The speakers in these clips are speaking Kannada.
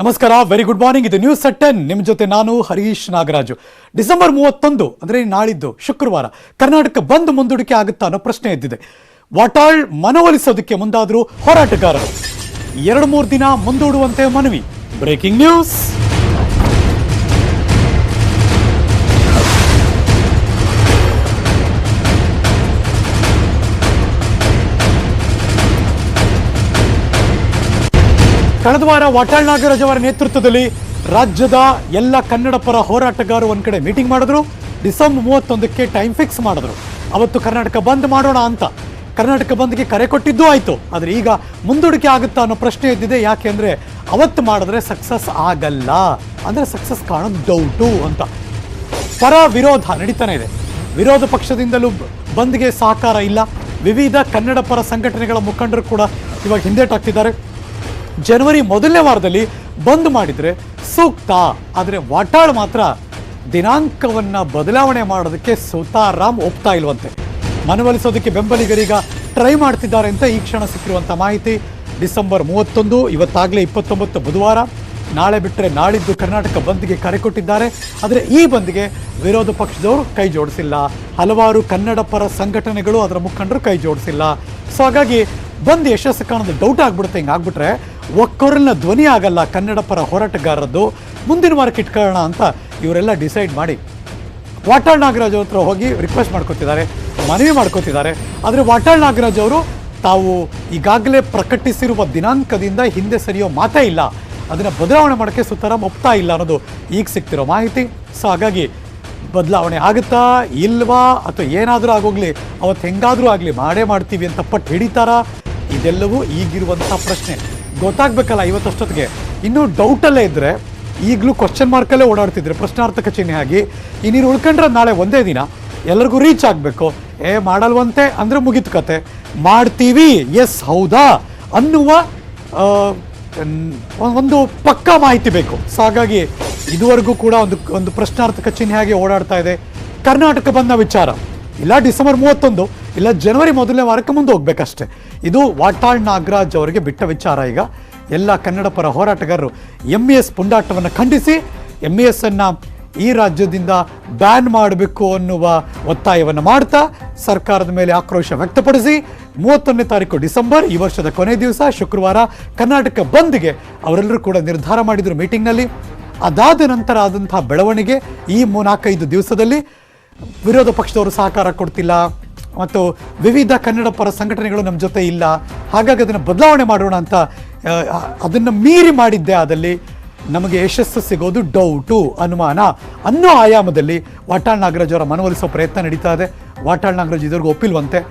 ನಮಸ್ಕಾರ, ವೆರಿ ಗುಡ್ ಮಾರ್ನಿಂಗ್. ಇದು ನ್ಯೂಸ್ ಅಟ್ 10. ನಿಮ್ಮ ಜೊತೆ ನಾನು ಹರೀಶ್ ನಾಗರಾಜು. ಡಿಸೆಂಬರ್ 31 ಅಂದರೆ ನಾಳಿದ್ದು ಶುಕ್ರವಾರ ಕರ್ನಾಟಕ ಬಂದ್ ಮುಂದೂಡಿಕೆ ಆಗುತ್ತಾ ಅನ್ನೋ ಪ್ರಶ್ನೆ ಎದ್ದಿದೆ. ವಾಟಾಳ್ ಮನವೊಲಿಸೋದಕ್ಕೆ ಮುಂದಾದರೂ ಹೋರಾಟಗಾರರು 2-3 ದಿನ ಮುಂದೂಡುವಂತೆ ಮನವಿ. Breaking news. ಕಳೆದ ವಾರ ವಾಟಾಳ್ ನಾಗರಾಜ್ ಅವರ ನೇತೃತ್ವದಲ್ಲಿ ರಾಜ್ಯದ ಎಲ್ಲ ಕನ್ನಡ ಪರ ಹೋರಾಟಗಾರರು ಒಂದ್ ಕಡೆ ಮೀಟಿಂಗ್ ಮಾಡಿದ್ರು. ಡಿಸೆಂಬರ್ 31ಕ್ಕೆ ಟೈಮ್ ಫಿಕ್ಸ್ ಮಾಡಿದ್ರು. ಅವತ್ತು ಕರ್ನಾಟಕ ಬಂದ್ ಮಾಡೋಣ ಅಂತ. ಕರ್ನಾಟಕ ಬಂದ್ಗೆ ಕರೆ ಕೊಟ್ಟಿದ್ದೂ ಆಯಿತು. ಆದರೆ ಈಗ ಮುಂದೂಡಿಕೆ ಆಗುತ್ತಾ ಅನ್ನೋ ಪ್ರಶ್ನೆ ಎದ್ದಿದೆ. ಯಾಕೆ ಅಂದರೆ ಅವತ್ತು ಮಾಡಿದ್ರೆ ಸಕ್ಸಸ್ ಆಗಲ್ಲ, ಅಂದರೆ ಸಕ್ಸಸ್ ಕಾಣೋದು ಡೌಟು ಅಂತ. ಪರ ವಿರೋಧ ನಡೀತಾನೆ ಇದೆ. ವಿರೋಧ ಪಕ್ಷದಿಂದಲೂ ಬಂದ್ಗೆ ಸಹಕಾರ ಇಲ್ಲ. ವಿವಿಧ ಕನ್ನಡ ಪರ ಸಂಘಟನೆಗಳ ಮುಖಂಡರು ಕೂಡ ಇವಾಗ ಹಿಂದೇಟಾಗ್ತಿದ್ದಾರೆ. ಜನವರಿ ಮೊದಲನೇ ವಾರದಲ್ಲಿ ಬಂದ್ ಮಾಡಿದರೆ ಸೂಕ್ತ. ಆದರೆ ವಾಟಾಳ್ ಮಾತ್ರ ದಿನಾಂಕವನ್ನು ಬದಲಾವಣೆ ಮಾಡೋದಕ್ಕೆ ಸುತಾರಾಮ್ ಒಪ್ತಾ ಇಲ್ವಂತೆ. ಮನವೊಲಿಸೋದಕ್ಕೆ ಬೆಂಬಲಿಗರೀಗ ಟ್ರೈ ಮಾಡ್ತಿದ್ದಾರೆ ಅಂತ ಈ ಕ್ಷಣ ಸಿಕ್ಕಿರುವಂಥ ಮಾಹಿತಿ. ಡಿಸೆಂಬರ್ 31, ಇವತ್ತಾಗಲೇ 29 ಬುಧವಾರ, ನಾಳೆ ಬಿಟ್ಟರೆ ನಾಳಿದ್ದು ಕರ್ನಾಟಕ ಬಂದ್ಗೆ ಕರೆ ಕೊಟ್ಟಿದ್ದಾರೆ. ಆದರೆ ಈ ಬಂದ್ಗೆ ವಿರೋಧ ಪಕ್ಷದವರು ಕೈ ಜೋಡಿಸಿಲ್ಲ. ಹಲವಾರು ಕನ್ನಡ ಪರ ಸಂಘಟನೆಗಳು ಅದರ ಮುಖಂಡರು ಕೈ ಜೋಡಿಸಿಲ್ಲ. ಸೊ ಹಾಗಾಗಿ ಬಂದ್ ಯಶಸ್ಸು ಕಾಣೋದು ಡೌಟ್ ಆಗ್ಬಿಡುತ್ತೆ. ಹಿಂಗಾಗ್ಬಿಟ್ರೆ ಒಕ್ಕೊರಲ್ನ ಧ್ವನಿ ಆಗಲ್ಲ ಕನ್ನಡ ಪರ ಹೋರಾಟಗಾರರದ್ದು. ಮುಂದಿನ ವಾರಕ್ಕೆ ಇಟ್ಕೊಳ್ಳೋಣ ಅಂತ ಇವರೆಲ್ಲ ಡಿಸೈಡ್ ಮಾಡಿ ವಾಟಾಳ್ ನಾಗರಾಜ್ ಅವ್ರ ಹತ್ರ ಹೋಗಿ ರಿಕ್ವೆಸ್ಟ್ ಮಾಡ್ಕೋತಿದ್ದಾರೆ, ಮನವಿ ಮಾಡ್ಕೋತಿದ್ದಾರೆ. ಆದರೆ ವಾಟಾಳ್ ನಾಗರಾಜ್ ಅವರು ತಾವು ಈಗಾಗಲೇ ಪ್ರಕಟಿಸಿರುವ ದಿನಾಂಕದಿಂದ ಹಿಂದೆ ಸರಿಯೋ ಮಾತೇ ಇಲ್ಲ, ಅದನ್ನು ಬದಲಾವಣೆ ಮಾಡೋಕ್ಕೆ ಸುತಾರಾಮ್ ಒಪ್ತಾ ಇಲ್ಲ ಅನ್ನೋದು ಈಗ ಸಿಗ್ತಿರೋ ಮಾಹಿತಿ. ಸೊ ಹಾಗಾಗಿ ಬದಲಾವಣೆ ಆಗುತ್ತಾ ಇಲ್ವಾ, ಅಥವಾ ಏನಾದರೂ ಆಗೋಗ್ಲಿ, ಅವತ್ತು ಹೆಂಗಾದರೂ ಆಗಲಿ ಮಾಡೇ ಮಾಡ್ತೀವಿ ಅಂತ ಪಟ್ಟು ಹಿಡಿತಾರಾ, ಇದೆಲ್ಲವೂ ಈಗಿರುವಂಥ ಪ್ರಶ್ನೆ. ಗೊತ್ತಾಗಬೇಕಲ್ಲ ಇವತ್ತಷ್ಟೊತ್ತಿಗೆ. ಇನ್ನೂ ಡೌಟಲ್ಲೇ ಇದ್ದರೆ ಈಗಲೂ ಕ್ವಶನ್ ಮಾರ್ಕಲ್ಲೇ ಓಡಾಡ್ತಿದ್ರೆ, ಪ್ರಶ್ನಾರ್ಥಕ ಚಿಹ್ನೆ ಆಗಿ. ಇನ್ನೀರು ಉಳ್ಕೊಂಡ್ರೆ ನಾಳೆ ಒಂದೇ ದಿನ ಎಲ್ಲರಿಗೂ ರೀಚ್ ಆಗಬೇಕು. ಮಾಡಲ್ವಂತೆ ಅಂದರೆ ಮುಗಿತು ಕತೆ. ಮಾಡ್ತೀವಿ, ಎಸ್ ಹೌದಾ ಅನ್ನುವ ಒಂದು ಪಕ್ಕಾ ಮಾಹಿತಿ ಬೇಕು. ಸೊ ಹಾಗಾಗಿ ಇದುವರೆಗೂ ಕೂಡ ಒಂದು ಪ್ರಶ್ನಾರ್ಥಕ ಚಿಹ್ನೆ ಆಗಿ ಓಡಾಡ್ತಾ ಇದೆ ಕರ್ನಾಟಕ ಬಂದ ವಿಚಾರ. ಇಲ್ಲ ಡಿಸೆಂಬರ್ 31, ಇಲ್ಲ ಜನವರಿ ಮೊದಲನೇ ವಾರಕ್ಕೆ ಮುಂದೆ ಹೋಗ್ಬೇಕಷ್ಟೆ. ಇದು ವಾಟಾಳ್ ನಾಗರಾಜ್ ಅವರಿಗೆ ಬಿಟ್ಟ ವಿಚಾರ. ಈಗ ಎಲ್ಲ ಕನ್ನಡ ಪರ ಹೋರಾಟಗಾರರು MES ಪುಂಡಾಟವನ್ನು ಖಂಡಿಸಿ MES ಅನ್ನು ಈ ರಾಜ್ಯದಿಂದ ಬ್ಯಾನ್ ಮಾಡಬೇಕು ಅನ್ನುವ ಒತ್ತಾಯವನ್ನು ಮಾಡ್ತಾ ಸರ್ಕಾರದ ಮೇಲೆ ಆಕ್ರೋಶ ವ್ಯಕ್ತಪಡಿಸಿ 31ನೇ ತಾರೀಕು ಡಿಸೆಂಬರ್, ಈ ವರ್ಷದ ಕೊನೆ ದಿವಸ ಶುಕ್ರವಾರ ಕರ್ನಾಟಕ ಬಂದ್ಗೆ ಅವರೆಲ್ಲರೂ ಕೂಡ ನಿರ್ಧಾರ ಮಾಡಿದರು ಮೀಟಿಂಗ್ನಲ್ಲಿ. ಅದಾದ ನಂತರ ಆದಂತಹ ಬೆಳವಣಿಗೆ ಈ 4-5 ದಿವಸದಲ್ಲಿ ವಿರೋಧ ಪಕ್ಷದವರು ಸಹಕಾರ ಕೊಡ್ತಿಲ್ಲ ಮತ್ತು ವಿವಿಧ ಕನ್ನಡ ಪರ ಸಂಘಟನೆಗಳು ನಮ್ಮ ಜೊತೆ ಇಲ್ಲ, ಹಾಗಾಗಿ ಅದನ್ನು ಬದಲಾವಣೆ ಮಾಡೋಣ ಅಂತ ಅದನ್ನು ಮೀರಿ ಮಾಡಿದ್ದೆ ಆದಲ್ಲಿ ನಮಗೆ ಯಶಸ್ಸು ಸಿಗೋದು ಡೌಟು, ಅನುಮಾನ ಅನ್ನೋ ಆಯಾಮದಲ್ಲಿ ವಾಟಾಳ್ ನಾಗರಾಜ್ ಅವರ ಮನವೊಲಿಸೋ ಪ್ರಯತ್ನ ನಡೀತಾ ಇದೆ. ವಾಟಾಳ್ ನಾಗರಾಜ್ ಇದುವರೆಗೂ ಒಪ್ಪಿಲ್ವಂತೆ.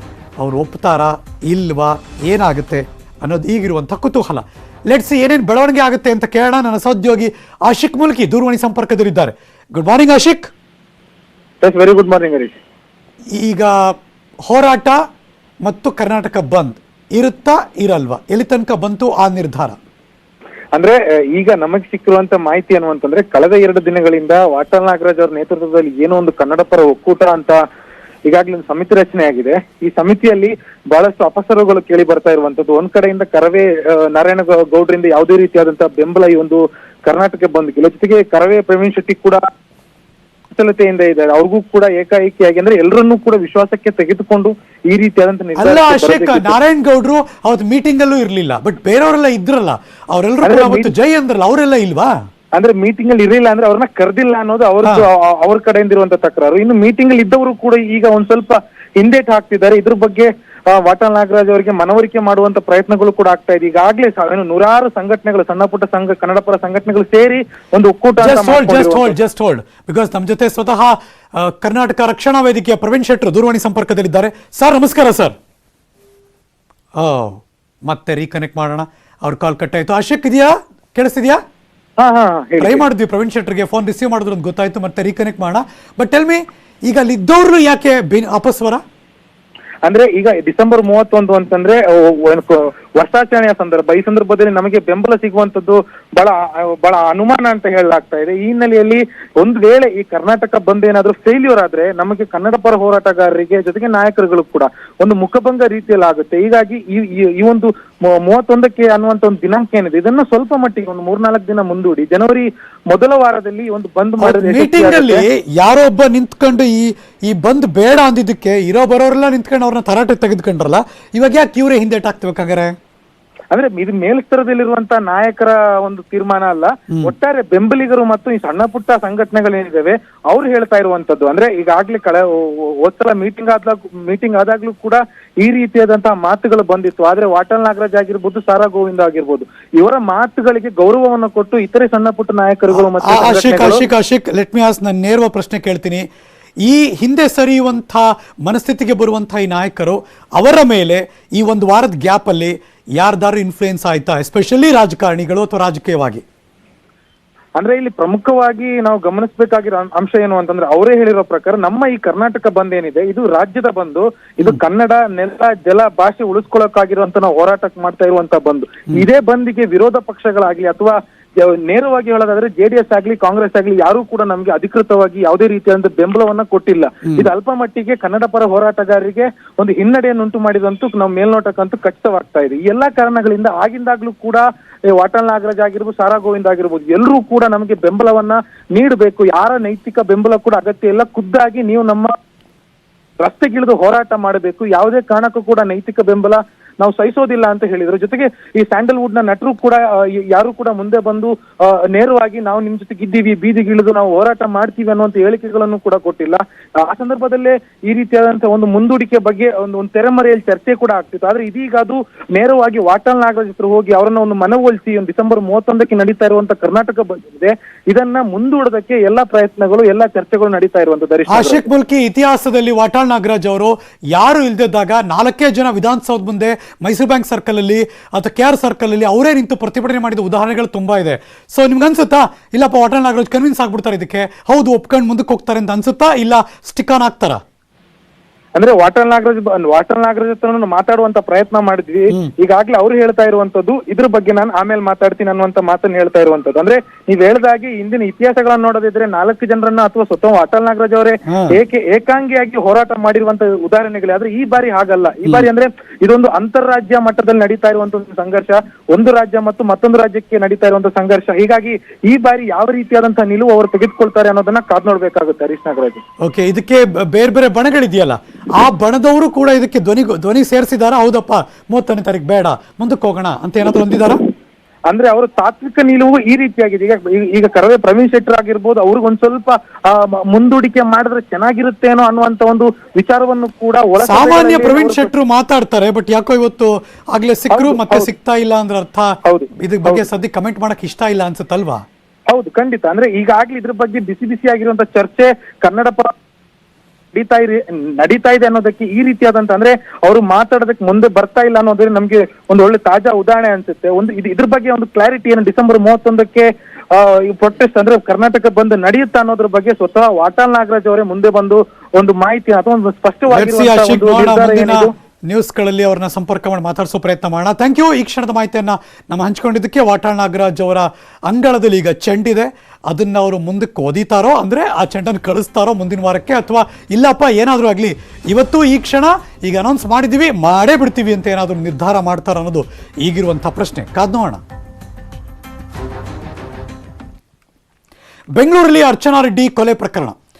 ಅವರು ಒಪ್ತಾರಾ ಇಲ್ವಾ, ಏನಾಗುತ್ತೆ ಅನ್ನೋದು ಈಗಿರುವಂಥ ಕುತೂಹಲ. ಲೆಟ್ಸ್ ಏನೇನು ಬೆಳವಣಿಗೆ ಆಗುತ್ತೆ ಅಂತ ಕೇಳೋಣ. ನನ್ನ ಸಹೋದ್ಯೋಗಿ ಆಶಿಕ್ ಮುಲ್ಕಿ ದೂರವಾಣಿ ಸಂಪರ್ಕದಲ್ಲಿದ್ದಾರೆ. Good morning Ashiq. Very good morning Harish. ಈಗ ಹೋರಾಟ ಮತ್ತು ಕರ್ನಾಟಕ ಬಂದ್ ಇರುತ್ತಾ ಇರಲ್ವಾ, ಎಲ್ಲಿ ತನಕ ಬಂತು ಆ ನಿರ್ಧಾರ? ಅಂದ್ರೆ ಈಗ ನಮಗೆ ಸಿಕ್ಕಿರುವಂತ ಮಾಹಿತಿ ಏನು ಅಂತಂದ್ರೆ, ಕಳೆದ 2 ದಿನಗಳಿಂದ ವಾಟಾಳ್ ನಾಗರಾಜ್ ಅವರ ನೇತೃತ್ವದಲ್ಲಿ ಏನೋ ಒಂದು ಕನ್ನಡ ಪರ ಒಕ್ಕೂಟ ಅಂತ ಈಗಾಗಲೇ ಒಂದು ಸಮಿತಿ ರಚನೆ ಆಗಿದೆ. ಈ ಸಮಿತಿಯಲ್ಲಿ ಬಹಳಷ್ಟು ಅಪಸರಗಳು ಕೇಳಿ ಬರ್ತಾ ಇರುವಂತದ್ದು. ಒಂದ್ ಕಡೆಯಿಂದ ಕರವೇ ನಾರಾಯಣ ಗೌಡ್ರಿಂದ ಯಾವುದೇ ರೀತಿಯಾದಂತಹ ಬೆಂಬಲ ಈ ಒಂದು ಕರ್ನಾಟಕ ಬಂದ್ಗಿಲ್ಲ. ಜೊತೆಗೆ ಕರವೇ ಪ್ರವೀಣ್ ಶೆಟ್ಟಿ ಕೂಡ ಕುಶಲತೆಯಿಂದ ಇದ್ದಾರೆ. ಅವ್ರಿಗೂ ಕೂಡ ಏಕಾಏಕಿಯಾಗಿ ಅಂದ್ರೆ ಎಲ್ಲರನ್ನೂ ಕೂಡ ವಿಶ್ವಾಸಕ್ಕೆ ತೆಗೆದುಕೊಂಡು ಈ ರೀತಿಯಾದಂತ ನಾರಾಯಣ್ ಗೌಡ್ರು ಅವತ್ತು ಮೀಟಿಂಗ್ ಅಲ್ಲೂ ಇರ್ಲಿಲ್ಲ, ಬಟ್ ಬೇರೆಯವರೆಲ್ಲ ಇದ್ರಲ್ಲ, ಅವರೆಲ್ಲರೂ ಜೈ ಅಂದ್ರಲ್ಲ, ಅವರೆಲ್ಲ ಇಲ್ವಾ? ಅಂದ್ರೆ ಮೀಟಿಂಗ್ ಅಲ್ಲಿ ಇರಲಿಲ್ಲ ಅಂದ್ರೆ ಅವ್ರನ್ನ ಕರೆದಿಲ್ಲ ಅನ್ನೋದು ಅವ್ರ ಕಡೆಯಿಂದ ಇರುವಂತ ತಕರಾರು. ಇನ್ನು ಮೀಟಿಂಗ್ ಅಲ್ಲಿ ಇದ್ದವರು ಕೂಡ ಈಗ ಒಂದ್ ಸ್ವಲ್ಪ ಹಿಂದೇಟ್ ಹಾಕ್ತಿದ್ದಾರೆ. ಇದ್ರ ಬಗ್ಗೆ ವಾಟಾಳ್ ನಾಗರಾಜ್ ಅವರಿಗೆ ಮನವರಿಕೆ ಮಾಡುವಂತ ಪ್ರಯತ್ನಗಳು ಕೂಡ ಆಗ್ತಾ ಇದೆ. ಈಗಾಗಲೇ ನೂರಾರು ಸಂಘಟನೆಗಳು, ಸಣ್ಣ ಪುಟ್ಟ ಕನ್ನಡ ಪರ ಸಂಘಟನೆಗಳು ಸೇರಿ ಒಂದು ಒಕ್ಕೂಟ. ಜಸ್ಟ್ ಹೋಲ್ಡ್, ಬಿಕಾಸ್ ನಮ್ಮ ಜೊತೆ ಸ್ವತಃ ಕರ್ನಾಟಕ ರಕ್ಷಣಾ ವೇದಿಕೆಯ ಪ್ರವೀಣ್ ಶೆಟ್ರು ದೂರವಾಣಿ ಸಂಪರ್ಕದಲ್ಲಿದ್ದಾರೆ. ಸರ್ ನಮಸ್ಕಾರ ಸರ್. ಮತ್ತೆ ರೀಕನೆಕ್ಟ್ ಮಾಡೋಣ, ಅವ್ರ ಕಾಲ್ ಕಟ್ ಆಯ್ತು. ಆಶಿಕ್ ಇದೆಯಾ, ಕೇಳಿಸ್ತಿದ್ಯಾ? ಟ್ರೈ ಮಾಡಿದ್ವಿ ಪ್ರವೀಣ್ ಶೆಟ್ರಿಗೆ, ಫೋನ್ ರಿಸೀವ್ ಮಾಡಿದ್ರು ಅಂತ ಗೊತ್ತಾಯ್ತು, ಮತ್ತೆ ರೀಕನೆಕ್ಟ್ ಮಾಡೋಣ. ಬಟ್ ಟೆಲ್ ಮಿ, ಈಗ ಅಲ್ಲಿ ಇದ್ದವ್ರು ಯಾಕೆ ಅಪಸ್ವರ? ಅಂದ್ರೆ ಈಗ ಡಿಸೆಂಬರ್ 31 ಅಂತಂದ್ರೆ ವರ್ಷಾಚರಣೆಯ ಸಂದರ್ಭ. ಈ ಸಂದರ್ಭದಲ್ಲಿ ನಮಗೆ ಬೆಂಬಲ ಸಿಗುವಂತದ್ದು ಬಹಳ ಅನುಮಾನ ಅಂತ ಹೇಳಲಾಗ್ತಾ ಇದೆ. ಈ ಹಿನ್ನೆಲೆಯಲ್ಲಿ ಒಂದು ವೇಳೆ ಈ ಕರ್ನಾಟಕ ಬಂದ್ ಏನಾದ್ರೂ ಫೇಲ್ಯೂರ್ ಆದ್ರೆ ನಮಗೆ ಕನ್ನಡ ಪರ ಹೋರಾಟಗಾರರಿಗೆ ಜೊತೆಗೆ ನಾಯಕರುಗಳು ಕೂಡ ಒಂದು ಮುಖಭಂಗ ರೀತಿಯಲ್ಲಿ ಆಗುತ್ತೆ. ಹೀಗಾಗಿ ಈ ಒಂದು 31ಕ್ಕೆ ಅನ್ನುವಂತ ಒಂದು ದಿನಾಂಕ ಏನಿದೆ ಇದನ್ನು ಸ್ವಲ್ಪ ಮಟ್ಟಿಗೆ ಒಂದು 3-4 ದಿನ ಮುಂದೂಡಿ ಜನವರಿ ಮೊದಲ ವಾರದಲ್ಲಿ ಒಂದು ಬಂದ್ ಮೀಟಿಂಗ್ ಅಲ್ಲಿ ಯಾರೋ ಒಬ್ಬ ನಿಂತ್ಕೊಂಡು ಈ ಬಂದ್ ಬೇಡ ಅಂದಿದ್ದಕ್ಕೆ ಇರೋ ಬರೋರೆಲ್ಲ ನಿಂತ್ಕೊಂಡು ಅವ್ರನ್ನ ತರಾಟೆ ತೆಗೆದುಕೊಂಡ್ರಲ್ಲ, ಇವಾಗ ಯಾಕೆ ಇವರೇ ಹಿಂದೆಟಾಕ್ತಿಬೇಕಾದ್ರೆ? ಅಂದ್ರೆ ಇದು ಮೇಲ್ಸ್ತರದಲ್ಲಿರುವಂತಹ ನಾಯಕರ ಒಂದು ತೀರ್ಮಾನ ಅಲ್ಲ, ಒಟ್ಟಾರೆ ಬೆಂಬಲಿಗರು ಮತ್ತು ಈ ಸಣ್ಣ ಪುಟ್ಟ ಸಂಘಟನೆಗಳೇನಿದ್ದಾವೆ ಅವ್ರು ಹೇಳ್ತಾ ಇರುವಂತದ್ದು. ಅಂದ್ರೆ ಈಗಾಗ್ಲೇ ಹೋದ್ಸಲ ಮೀಟಿಂಗ್ ಆದಾಗ್ಲೂ ಕೂಡ ಈ ರೀತಿಯಾದಂತಹ ಮಾತುಗಳು ಬಂದಿತ್ತು. ಆದ್ರೆ ವಾಟಾಳ್ ನಾಗರಾಜ್ ಆಗಿರ್ಬೋದು, ಸಾರಾ ಗೋವಿಂದ ಆಗಿರ್ಬೋದು, ಇವರ ಮಾತುಗಳಿಗೆ ಗೌರವವನ್ನು ಕೊಟ್ಟು ಇತರೆ ಸಣ್ಣ ಪುಟ್ಟ ನಾಯಕರುಗಳು ಮತ್ತು ಲೆಟ್ ಮಿ ಆಸ್ಕ್, ನಾನು ನೇರವ ಪ್ರಶ್ನೆ ಕೇಳ್ತೀನಿ. ಈ ಹಿಂದೆ ಸರಿಯುವಂಥ ಮನಸ್ಥಿತಿಗೆ ಬರುವಂಥ ಈ ನಾಯಕರು ಅವರ ಮೇಲೆ ಈ ಒಂದು ವಾರದ ಗ್ಯಾಪ್ ಅಲ್ಲಿ ಯಾರ್ದಾರು ಇನ್ಫ್ಲೂಯೆನ್ಸ್ ಆಯ್ತಾ, ಎಸ್ಪೆಷಲಿ ರಾಜಕಾರಣಿಗಳು ಅಥವಾ ರಾಜಕೀಯವಾಗಿ? ಅಂದ್ರೆ ಇಲ್ಲಿ ಪ್ರಮುಖವಾಗಿ ನಾವು ಗಮನಿಸಬೇಕಾಗಿರೋ ಅಂಶ ಏನು ಅಂತಂದ್ರೆ, ಅವರೇ ಹೇಳಿರೋ ಪ್ರಕಾರ ನಮ್ಮ ಈ ಕರ್ನಾಟಕ ಬಂದ್ ಏನಿದೆ ಇದು ರಾಜ್ಯದ ಬಂದು, ಇದು ಕನ್ನಡ ನೆಲ ಜಲ ಭಾಷೆ ಉಳಿಸ್ಕೊಳ್ಳೋಕಾಗಿರುವಂತ ನಾವು ಹೋರಾಟ ಮಾಡ್ತಾ ಇರುವಂತ ಬಂದು. ಇದೇ ಬಂದಿಗೆ ವಿರೋಧ ಪಕ್ಷಗಳಾಗ್ಲಿ ಅಥವಾ ನೇರವಾಗಿ ಹೇಳೋದಾದ್ರೆ JDS ಆಗ್ಲಿ ಕಾಂಗ್ರೆಸ್ ಆಗ್ಲಿ ಯಾರು ಕೂಡ ನಮ್ಗೆ ಅಧಿಕೃತವಾಗಿ ಯಾವುದೇ ರೀತಿಯಾದ ಬೆಂಬಲವನ್ನ ಕೊಟ್ಟಿಲ್ಲ. ಇದು ಅಲ್ಪ ಮಟ್ಟಿಗೆ ಕನ್ನಡ ಪರ ಹೋರಾಟಗಾರರಿಗೆ ಒಂದು ಹಿನ್ನಡೆಯನ್ನುಂಟು ಮಾಡಿದಂತೂ ನಾವು ಮೇಲ್ನೋಟಕ್ಕಂತೂ ಖಚಿತವಾಗ್ತಾ ಇದೆ. ಈ ಎಲ್ಲಾ ಕಾರಣಗಳಿಂದ ಆಗಿಂದಾಗ್ಲೂ ಕೂಡ ವಾಟಾಳ್ ನಾಗರಾಜ್ ಆಗಿರ್ಬೋದು, ಸಾರಾ ಗೋವಿಂದ ಆಗಿರ್ಬೋದು, ಎಲ್ಲರೂ ಕೂಡ ನಮಗೆ ಬೆಂಬಲವನ್ನ ನೀಡಬೇಕು. ಯಾರ ನೈತಿಕ ಬೆಂಬಲ ಕೂಡ ಅಗತ್ಯ ಇಲ್ಲ, ಖುದ್ದಾಗಿ ನೀವು ನಮ್ಮ ರಸ್ತೆಗಿಳಿದು ಹೋರಾಟ ಮಾಡಬೇಕು, ಯಾವುದೇ ಕಾರಣಕ್ಕೂ ಕೂಡ ನೈತಿಕ ಬೆಂಬಲ ನಾವು ಸಹಿಸೋದಿಲ್ಲ ಅಂತ ಹೇಳಿದ್ರು. ಜೊತೆಗೆ ಈ ಸ್ಯಾಂಡಲ್ವುಡ್ ನ ನಟರು ಕೂಡ ಯಾರು ಕೂಡ ಮುಂದೆ ಬಂದು ನೇರವಾಗಿ ನಾವು ನಿಮ್ ಜೊತೆಗೆ ಇದ್ದೀವಿ, ಬೀದಿಗಿಳಿದು ನಾವು ಹೋರಾಟ ಮಾಡ್ತೀವಿ ಅನ್ನುವಂತ ಹೇಳಿಕೆಗಳನ್ನು ಕೂಡ ಕೊಟ್ಟಿಲ್ಲ. ಆ ಸಂದರ್ಭದಲ್ಲೇ ಈ ರೀತಿಯಾದಂತಹ ಒಂದು ಮುಂದೂಡಿಕೆ ಬಗ್ಗೆ ಒಂದು ತೆರೆಮರೆಯಲ್ಲಿ ಚರ್ಚೆ ಕೂಡ ಆಗ್ತಿತ್ತು. ಆದ್ರೆ ಇದೀಗ ಅದು ನೇರವಾಗಿ ವಾಟಾಳ್ ನಾಗರಾಜ್ ಹತ್ರ ಹೋಗಿ ಅವರನ್ನ ಒಂದು ಮನವೊಲಿಸಿ ಒಂದು ಡಿಸೆಂಬರ್ 31ಕ್ಕೆ ನಡೀತಾ ಇರುವಂತ ಕರ್ನಾಟಕ ಬಂದಿದೆ ಇದನ್ನ ಮುಂದೂಡೋದಕ್ಕೆ ಎಲ್ಲಾ ಪ್ರಯತ್ನಗಳು ಎಲ್ಲಾ ಚರ್ಚೆಗಳು ನಡೀತಾ ಇರುವಂತದ್ದು. ಆಶಿಕ್ ಮುಲ್ಕಿ, ಇತಿಹಾಸದಲ್ಲಿ ವಾಟಾಳ್ ನಾಗರಾಜ್ ಅವರು ಯಾರು ಇಲ್ದಿದ್ದಾಗ 4 ಜನ ವಿಧಾನಸೌಧ ಮುಂದೆ ಮೈಸೂರು ಬ್ಯಾಂಕ್ ಸರ್ಕಲ್ ಅಲ್ಲಿ ಅಥವಾ KR ಸರ್ಕಲ್ ಅಲ್ಲಿ ಅವರೇ ನಿಂತು ಪ್ರತಿಭಟನೆ ಮಾಡಿದ ಉದಾಹರಣೆಗಳು ತುಂಬಾ ಇದೆ. ಸೊ ನಿಮ್ಗೆ ಅನ್ಸುತ್ತಾ ಇಲ್ಲಪ್ಪ ವಾಟಾಳ್ ನಾಗರಾಜ್ ಕನ್ವಿನ್ಸ್ ಆಗ್ಬಿಡ್ತಾರೆ ಇದಕ್ಕೆ, ಹೌದು ಒಪ್ಕೊಂಡು ಮುಂದಕ್ಕೆ ಹೋಗ್ತಾರೆ ಅಂತ ಅನ್ಸುತ್ತಾ, ಇಲ್ಲ ಸ್ಟಿಕ್ ಆನ್ ಆಗ್ತಾರ? ಅಂದ್ರೆ ವಾಟಾಳ್ ನಾಗರಾಜ್ ಹತ್ರ ಮಾತಾಡುವಂತ ಪ್ರಯತ್ನ ಮಾಡಿದ್ವಿ. ಈಗಾಗ್ಲೇ ಅವ್ರು ಹೇಳ್ತಾ ಇರುವಂತದ್ದು ಇದ್ರ ಬಗ್ಗೆ ನಾನು ಆಮೇಲೆ ಮಾತಾಡ್ತೀನಿ ಅನ್ನುವಂತ ಮಾತನ್ನ ಹೇಳ್ತಾ ಇರುವಂತದ್ದು. ಅಂದ್ರೆ ನೀವ್ ಹೇಳ್ದಾಗೆ ಇಂದಿನ ಇತಿಹಾಸಗಳನ್ನ ನೋಡೋದಿದ್ರೆ 4 ಜನರನ್ನ ಅಥವಾ ಸ್ವತಃ ವಾಟಾಳ್ ನಾಗರಾಜ್ ಅವರೇ ಏಕಾಂಗಿಯಾಗಿ ಹೋರಾಟ ಮಾಡಿರುವಂತ ಉದಾಹರಣೆಗಳು. ಆದ್ರೆ ಈ ಬಾರಿ ಹಾಗಲ್ಲ. ಈ ಬಾರಿ ಅಂದ್ರೆ ಇದೊಂದು ಅಂತಾರಾಜ್ಯ ಮಟ್ಟದಲ್ಲಿ ನಡೀತಾ ಇರುವಂತ ಒಂದು ಸಂಘರ್ಷ, ಒಂದು ರಾಜ್ಯ ಮತ್ತು ಮತ್ತೊಂದು ರಾಜ್ಯಕ್ಕೆ ನಡೀತಾ ಇರುವಂತ ಸಂಘರ್ಷ. ಹೀಗಾಗಿ ಈ ಬಾರಿ ಯಾವ ರೀತಿಯಾದಂತಹ ನಿಲುವು ಅವರು ತೆಗೆದುಕೊಳ್ತಾರೆ ಅನ್ನೋದನ್ನ ಕಾದ್ ನೋಡ್ಬೇಕಾಗುತ್ತೆ ಹರೀಶ್ ನಾಗರಾಜ್. ಓಕೆ, ಇದಕ್ಕೆ ಬೇರೆ ಬೇರೆ ಬಣಗಳಿದೆಯಲ್ಲ, ಆ ಬಣದವರು ಕೂಡ ಇದಕ್ಕೆ ಧ್ವನಿ ಸೇರಿಸಿದಾರ? ಹೌದಪ್ಪ 31ನೇ ತಾರೀಕು ಬೇಡ, ಮುಂದಕ್ಕೆ ಹೋಗೋಣ ಅಂತ ಏನಾದ್ರು ಹೊಂದಿದಾರ? ಅಂದ್ರೆ ಅವರು ತಾತ್ವಿಕ ನಿಲುವು ಈ ರೀತಿಯಾಗಿದೆ. ಈಗ ಕರವೇ ಪ್ರವೀಣ್ ಶೆಟ್ಟರ್ ಆಗಿರ್ಬೋದು, ಅವ್ರಿಗೆ ಒಂದ್ ಸ್ವಲ್ಪ ಮುಂದೂಡಿಕೆ ಮಾಡಿದ್ರೆ ಚೆನ್ನಾಗಿರುತ್ತೇನೋ ಅನ್ನುವಂತ ಒಂದು ವಿಚಾರವನ್ನು ಕೂಡ ಸಾಮಾನ್ಯ ಪ್ರವೀಣ್ ಶೆಟ್ಟರ್ ಮಾತಾಡ್ತಾರೆ. ಬಟ್ ಯಾಕೋ ಇವತ್ತು ಆಗ್ಲೇ ಸಿಕ್ಕರು ಮತ್ತೆ ಸಿಗ್ತಾ ಇಲ್ಲ ಅಂದ್ರೆ ಅರ್ಥ ಇದ್ರ ಬಗ್ಗೆ ಸದ್ಯ ಕಮೆಂಟ್ ಮಾಡಕ್ ಇಷ್ಟ ಇಲ್ಲ ಅನ್ಸುತ್ತಲ್ವಾ? ಹೌದು, ಖಂಡಿತ. ಅಂದ್ರೆ ಈಗಾಗ್ಲೇ ಇದ್ರ ಬಗ್ಗೆ ಬಿಸಿ ಆಗಿರುವಂತ ಚರ್ಚೆ ಕನ್ನಡ ಪರ ನಡೀತಾ ಇದೆ ಅನ್ನೋದಕ್ಕೆ ಈ ರೀತಿಯಾದಂತ ಅಂದ್ರೆ ಅವರು ಮಾತಾಡೋದಕ್ಕೆ ಮುಂದೆ ಬರ್ತಾ ಇಲ್ಲ ಅನ್ನೋದ್ರೆ ನಮ್ಗೆ ಒಂದು ಒಳ್ಳೆ ತಾಜಾ ಉದಾಹರಣೆ ಅನ್ಸುತ್ತೆ. ಇದ್ರ ಬಗ್ಗೆ ಒಂದು ಕ್ಲಾರಿಟಿಯನ್ನು ಡಿಸೆಂಬರ್ 31ಕ್ಕೆ ಈ ಪ್ರೊಟೆಸ್ಟ್ ಅಂದ್ರೆ ಕರ್ನಾಟಕ ಬಂದ್ ನಡೆಯುತ್ತಾ ಅನ್ನೋದ್ರ ಬಗ್ಗೆ ಸ್ವತಃ ವಾಟಾಳ್ ನಾಗರಾಜ್ ಅವರೇ ಮುಂದೆ ಬಂದು ಒಂದು ಮಾಹಿತಿ ಅಥವಾ ಒಂದು ಸ್ಪಷ್ಟವಾಗಿರುವಂತಹ ನ್ಯೂಸ್ಗಳಲ್ಲಿ ಅವ್ರನ್ನ ಸಂಪರ್ಕ ಮಾಡಿ ಮಾತಾಡಿಸೋ ಪ್ರಯತ್ನ ಮಾಡೋಣ. Thank you. ಈ ಕ್ಷಣದ ಮಾಹಿತಿಯನ್ನು ನಮ್ಮ ಹಂಚ್ಕೊಂಡಿದ್ದಕ್ಕೆ. ವಾಟಾಳ್ ನಾಗರಾಜ್ ಅವರ ಅಂಗಳದಲ್ಲಿ ಈಗ ಚೆಂಡಿದೆ, ಅದನ್ನು ಅವರು ಮುಂದಕ್ಕೆ ಒದಿತಾರೋ ಅಂದರೆ ಆ ಚೆಂಡನ್ನು ಕಳಿಸ್ತಾರೋ ಮುಂದಿನ ವಾರಕ್ಕೆ, ಅಥವಾ ಇಲ್ಲಪ್ಪ ಏನಾದರೂ ಆಗಲಿ ಇವತ್ತು ಈ ಕ್ಷಣ ಈಗ ಅನೌನ್ಸ್ ಮಾಡಿದ್ದೀವಿ ಮಾಡೇ ಬಿಡ್ತೀವಿ ಅಂತ ಏನಾದರೂ ನಿರ್ಧಾರ ಮಾಡ್ತಾರೋ ಅನ್ನೋದು ಈಗಿರುವಂಥ ಪ್ರಶ್ನೆ. ಕಾದ್ ನೋಡೋಣ. ಬೆಂಗಳೂರಲ್ಲಿ ಅರ್ಚನಾ ರೆಡ್ಡಿ ಕೊಲೆ ಪ್ರಕರಣ